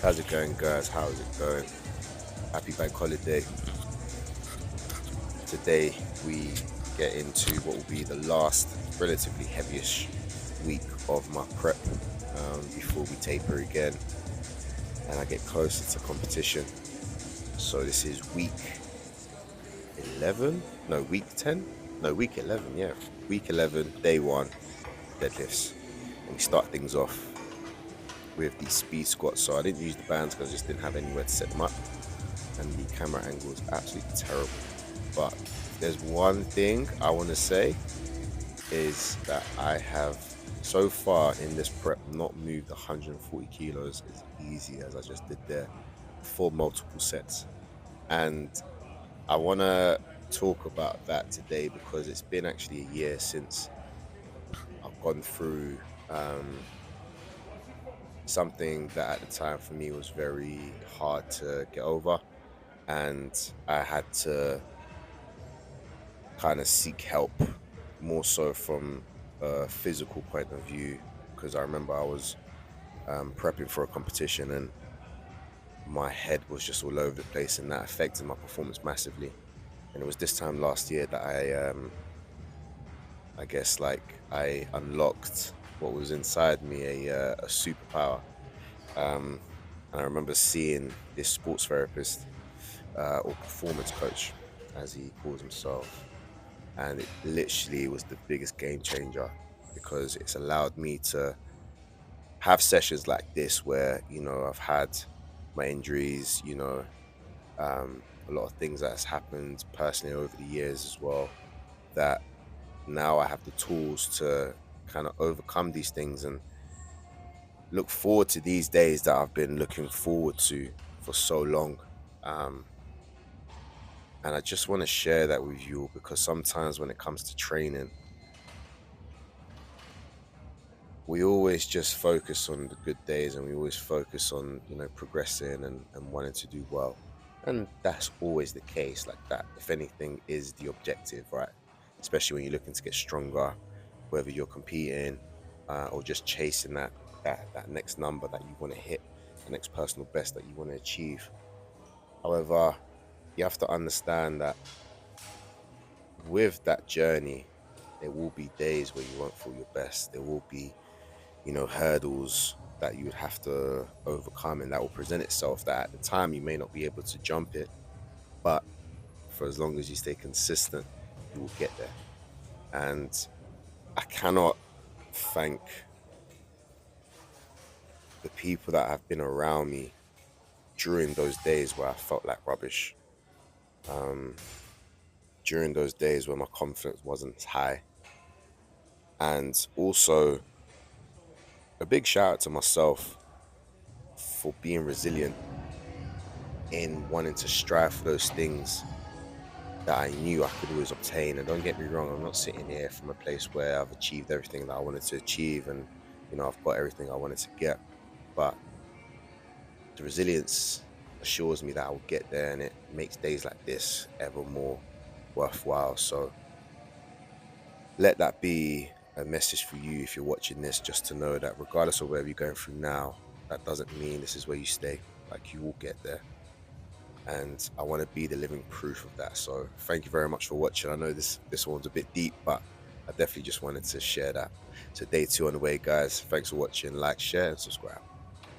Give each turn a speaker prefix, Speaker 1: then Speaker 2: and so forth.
Speaker 1: How's it going, guys? How's it going? Happy bank holiday. Today we get into what will be the last relatively heavyish week of my prep before we taper again and I get closer to competition. So this is week 11? No, week 10? No, week 11, yeah. Week 11, day one, deadlifts. And we start things off with the speed squats. So I didn't use the bands because I just didn't have anywhere to set them up. And the camera angle is absolutely terrible. But if there's one thing I want to say is that I have so far in this prep not moved 140 kilos as easy as I just did there for multiple sets. And I want to talk about that today because it's been actually a year since I've gone through something that at the time for me was very hard to get over. And I had to kind of seek help more so from a physical point of view because I remember I was prepping for a competition and my head was just all over the place and that affected my performance massively. And it was this time last year that I guess like I unlocked what was inside me, a superpower. um, and I remember seeing this sports therapist or performance coach as he calls himself, and it literally was the biggest game changer because it's allowed me to have sessions like this where I've had my injuries, a lot of things that's happened personally over the years as well, that now I have the tools to kind of overcome these things and look forward to these days that I've been looking forward to for so long. um, and I just want to share that with you because sometimes when it comes to training, we always just focus on the good days and we always focus on progressing and wanting to do well, and that's always the case. Like, that, if anything, is the objective, right? Especially when you're looking to get stronger, whether you're competing or just chasing that next number that you want to hit, the next personal best that you want to achieve. However, you have to understand that with that journey, there will be days where you won't feel your best. There will be hurdles that you would have to overcome, and that will present itself that at the time you may not be able to jump it, but for as long as you stay consistent, you will get there. And I cannot thank the people that have been around me during those days where I felt like rubbish, um, during those days where my confidence wasn't high. And also, a big shout out to myself for being resilient in wanting to strive for those things that I knew I could always obtain. And don't get me wrong, I'm not sitting here from a place where I've achieved everything that I wanted to achieve and I've got everything I wanted to get. But the resilience assures me that I will get there, and it makes days like this ever more worthwhile. So let that be a message for you if you're watching this, just to know that regardless of where you're going through now, that doesn't mean this is where you stay. Like, you will get there. And I want to be the living proof of that. So thank you very much for watching. I know this one's a bit deep, but I definitely just wanted to share that. So day 2 on the way, guys. Thanks for watching. Like, share, and subscribe.